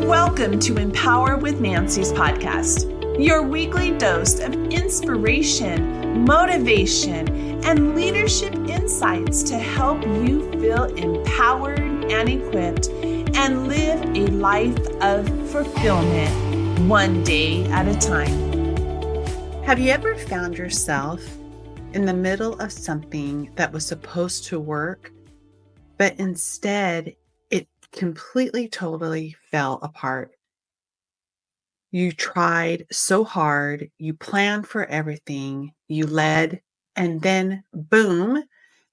Welcome to Empower with Nancy's podcast, your weekly dose of inspiration, motivation, and leadership insights to help you feel empowered and equipped and live a life of fulfillment, one day at a time. Have you ever found yourself in the middle of something that was supposed to work, but instead it completely, totally fell apart? You tried so hard, you planned for everything, you led, and then boom,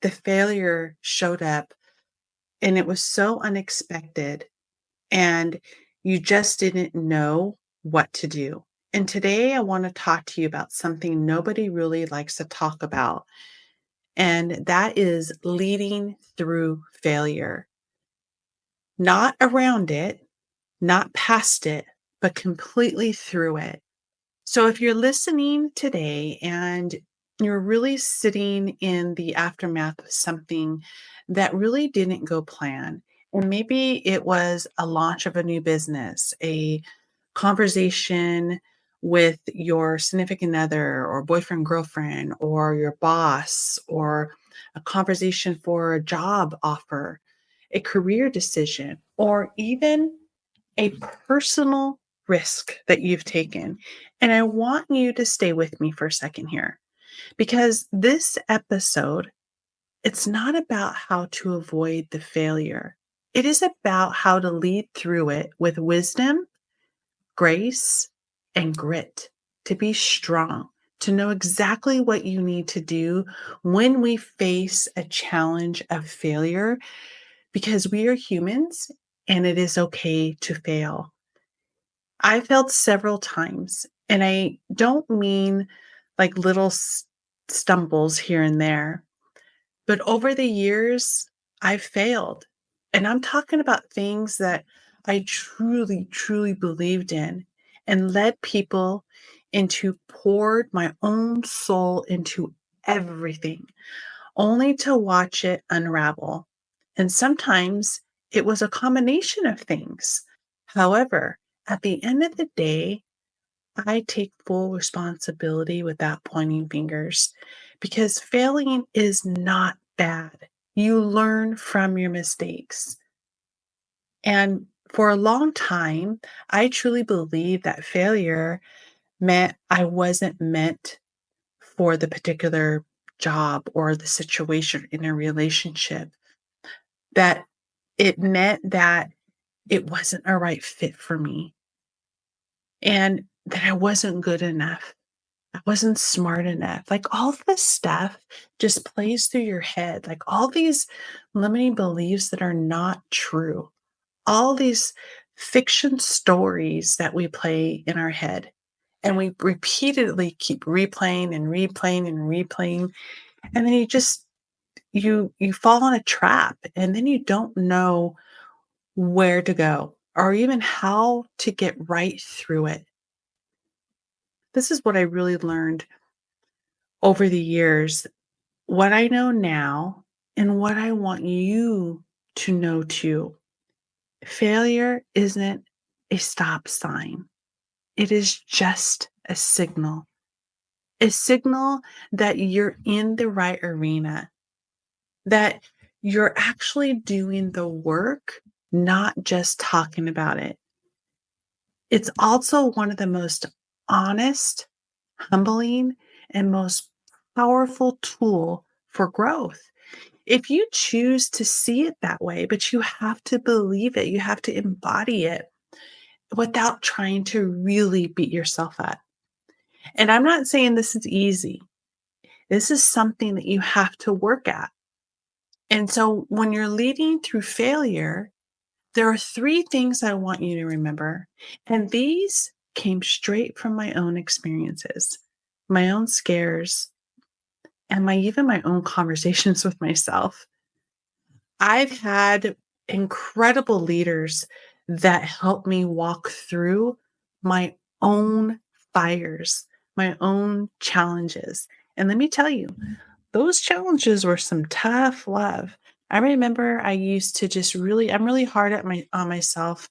the failure showed up, and it was so unexpected, and you just didn't know what to do. And today I want to talk to you about something nobody really likes to talk about, and that is leading through failure. Not around it, not past it, but completely through it. So if you're listening today and you're really sitting in the aftermath of something that really didn't go plan, and maybe it was a launch of a new business, a conversation with your significant other or boyfriend, girlfriend, or your boss, or a conversation for a job offer, a career decision, or even a personal risk that you've taken. And I want you to stay with me for a second here, because this episode, it's not about how to avoid the failure. It is about how to lead through it with wisdom, grace, and grit, to be strong, to know exactly what you need to do when we face a challenge of failure, because we are humans and it is okay to fail. I failed several times, and I don't mean like little stumbles here and there, but over the years, I've failed. And I'm talking about things that I truly, truly believed in and led people into, poured my own soul into everything, only to watch it unravel. And sometimes it was a combination of things. However, at the end of the day, I take full responsibility without pointing fingers, because failing is not bad. You learn from your mistakes. And for a long time, I truly believed that failure meant I wasn't meant for the particular job or the situation in a relationship, that it meant that it wasn't a right fit for me, and that I wasn't good enough. I wasn't smart enough. Like, all this stuff just plays through your head. Like, all these limiting beliefs that are not true. All these fiction stories that we play in our head. And we repeatedly keep replaying and replaying and replaying. And then you fall in a trap, and then you don't know where to go or even how to get right through it. This is what I really learned over the years, what I know now, and what I want you to know too. Failure isn't a stop sign. It is just a signal that you're in the right arena, that you're actually doing the work, not just talking about it. It's also one of the most honest, humbling, and most powerful tool for growth. If you choose to see it that way, but you have to believe it, you have to embody it without trying to really beat yourself up. And I'm not saying this is easy. This is something that you have to work at. And so when you're leading through failure, there are three things I want you to remember. And these came straight from my own experiences, my own scares, and even my own conversations with myself. I've had incredible leaders that help me walk through my own fires, my own challenges. And let me tell you, those challenges were some tough love. I remember I used to just I'm really hard on myself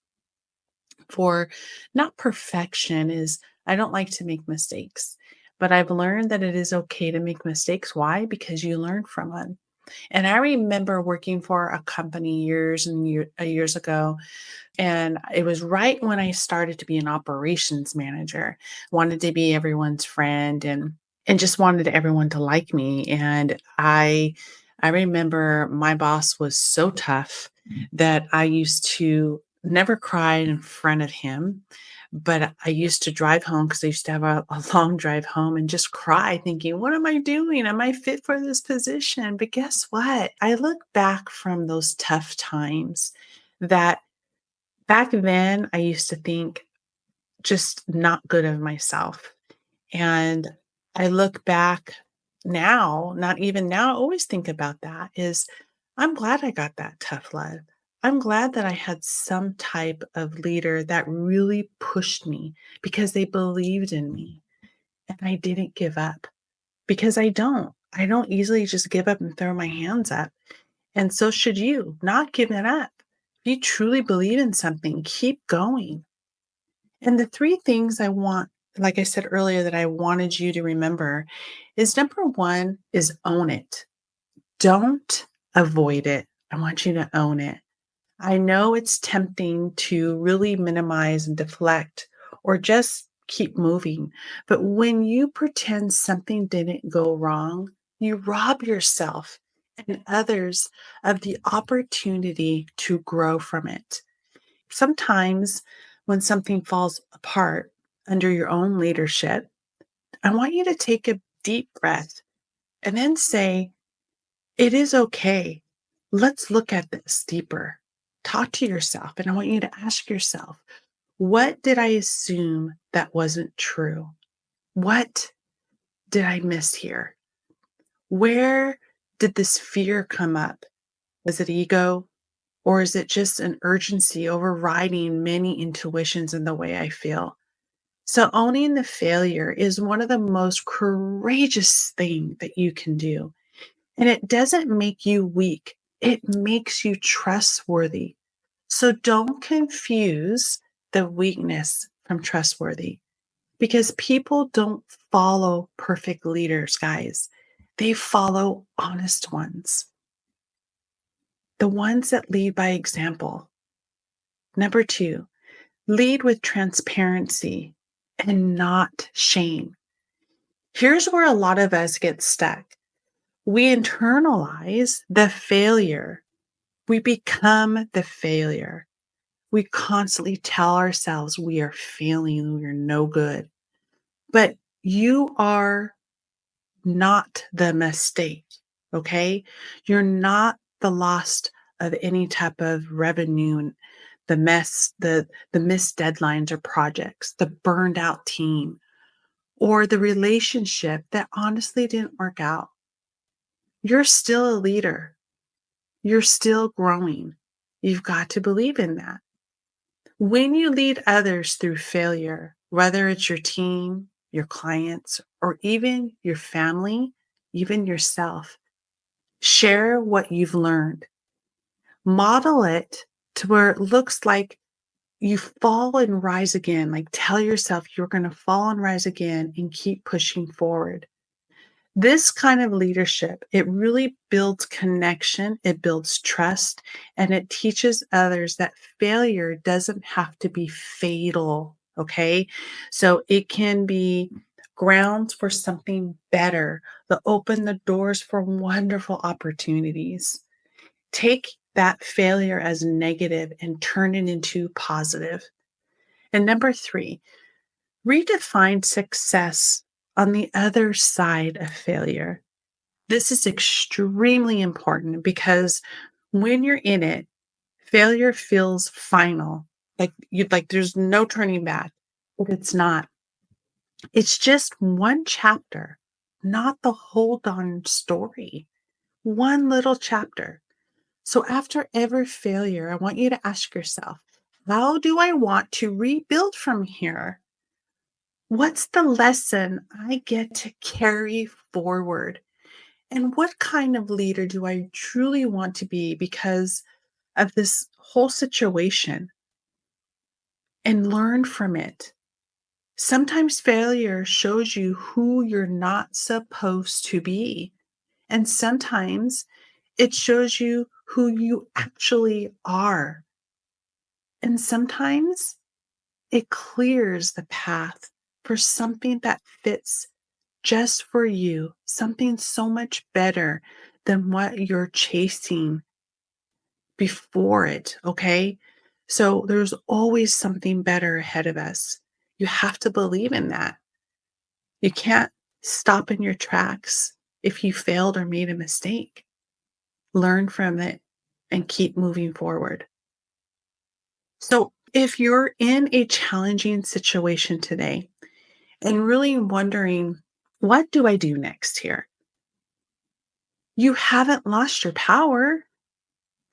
for not perfection is I don't like to make mistakes, but I've learned that it is okay to make mistakes. Why? Because you learn from them. And I remember working for a company years ago, and it was right when I started to be an operations manager. Wanted to be everyone's friend and just wanted everyone to like me. And I remember my boss was so tough that I used to never cry in front of him. But I used to drive home because I used to have a long drive home and just cry, thinking, what am I doing? Am I fit for this position? But guess what? I look back from those tough times that back then, I used to think just not good of myself. And I look back now, not even now, I always think about that is I'm glad I got that tough love. I'm glad that I had some type of leader that really pushed me because they believed in me and I didn't give up because I don't. I don't easily just give up and throw my hands up. And so should you, not give it up. If you truly believe in something, keep going. And the 3 things I want, like I said earlier, that I wanted you to remember is number 1 is own it. Don't avoid it. I want you to own it. I know it's tempting to really minimize and deflect or just keep moving. But when you pretend something didn't go wrong, you rob yourself and others of the opportunity to grow from it. Sometimes when something falls apart under your own leadership, I want you to take a deep breath and then say, it is okay. Let's look at this deeper. Talk to yourself. And I want you to ask yourself, what did I assume that wasn't true? What did I miss here? Where did this fear come up? Was it ego? Or is it just an urgency overriding many intuitions in the way I feel? So owning the failure is one of the most courageous thing that you can do. And it doesn't make you weak. It makes you trustworthy. So don't confuse the weakness from trustworthy because people don't follow perfect leaders, guys. They follow honest ones, the ones that lead by example. Number 2, lead with transparency and not shame. Here's where a lot of us get stuck. We internalize the failure. We become the failure. We constantly tell ourselves we are failing, we are no good. But you are not the mistake, okay? You're not the loss of any type of revenue and the missed deadlines or projects, the burned out team, or the relationship that honestly didn't work out. You're still a leader. You're still growing. You've got to believe in that. When you lead others through failure, whether it's your team, your clients, or even your family, even yourself, share what you've learned. Model it to where it looks like you fall and rise again. Like tell yourself you're going to fall and rise again and keep pushing forward. This kind of leadership, it really builds connection, it builds trust, and it teaches others that failure doesn't have to be fatal, okay? So it can be grounds for something better that open the doors for wonderful opportunities. Take that failure as negative and turn it into positive. And number 3, redefine success on the other side of failure. This is extremely important because when you're in it, failure feels final. Like there's no turning back. But it's not. It's just one chapter, not the whole darn story. One little chapter. So after every failure, I want you to ask yourself, how do I want to rebuild from here? What's the lesson I get to carry forward? And what kind of leader do I truly want to be because of this whole situation? and learn from it. Sometimes failure shows you who you're not supposed to be. And sometimes it shows you who you actually are. And sometimes it clears the path for something that fits just for you, something so much better than what you're chasing before it, okay? So there's always something better ahead of us. You have to believe in that. You can't stop in your tracks if you failed or made a mistake. Learn from it and keep moving forward. So if you're in a challenging situation today and really wondering, what do I do next here? You haven't lost your power.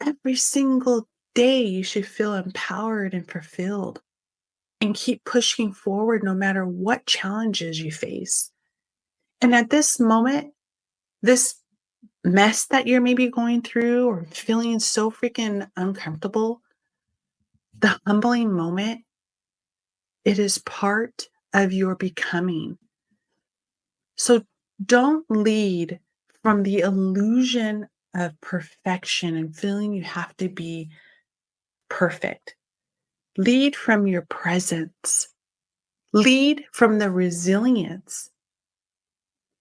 Every single day, you should feel empowered and fulfilled and keep pushing forward no matter what challenges you face. And at this moment, this mess that you're maybe going through or feeling so freaking uncomfortable, the humbling moment, it is part of your becoming. So don't lead from the illusion of perfection and feeling you have to be perfect. Lead from your presence. Lead from the resilience.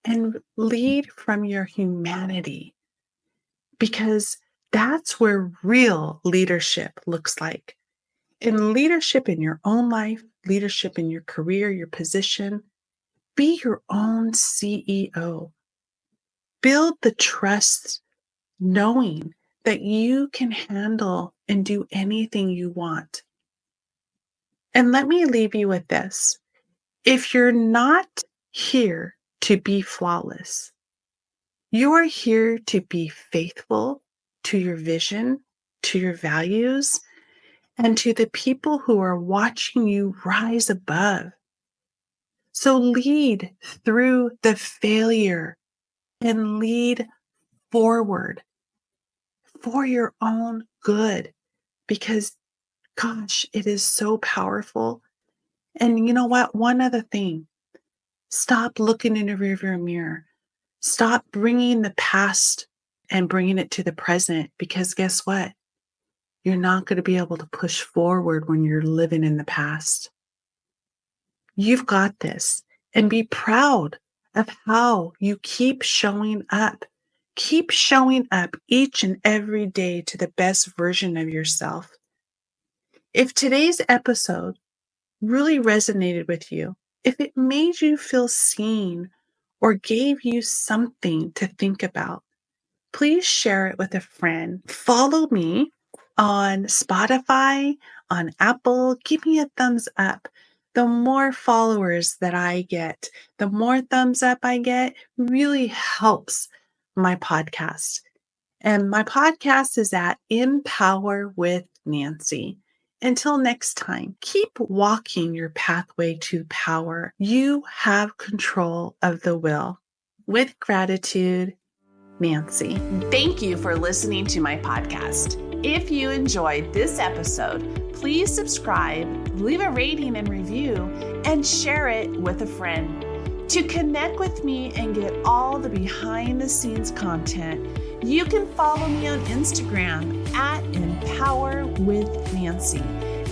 And lead from your humanity. Because that's where real leadership looks like. In leadership in your own life, leadership in your career, your position, be your own CEO. Build the trust knowing that you can handle and do anything you want. And let me leave you with this. If you're not here to be flawless, you are here to be faithful to your vision, to your values, and to the people who are watching you rise above. So lead through the failure and lead forward for your own good because, gosh, it is so powerful. And you know what? One other thing, stop looking in the rearview mirror. Stop bringing the past and bringing it to the present because guess what? You're not going to be able to push forward when you're living in the past. You've got this and be proud of how you keep showing up. Keep showing up each and every day to the best version of yourself. If today's episode really resonated with you, if it made you feel seen or gave you something to think about, please share it with a friend. Follow me on Spotify, on Apple. Give me a thumbs up. The more followers that I get, the more thumbs up I get, really helps my podcast. And my podcast is at Empower with Nancy. Until next time, keep walking your pathway to power. You have control of the will. With gratitude, Nancy. Thank you for listening to my podcast. If you enjoyed this episode, please subscribe, leave a rating and review, and share it with a friend. To connect with me and get all the behind the scenes content, you can follow me on Instagram at Empower with Nancy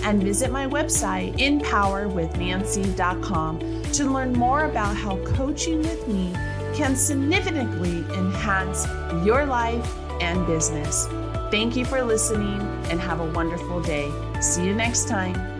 and visit my website, empowerwithnancy.com, to learn more about how coaching with me can significantly enhance your life and business. Thank you for listening and have a wonderful day. See you next time.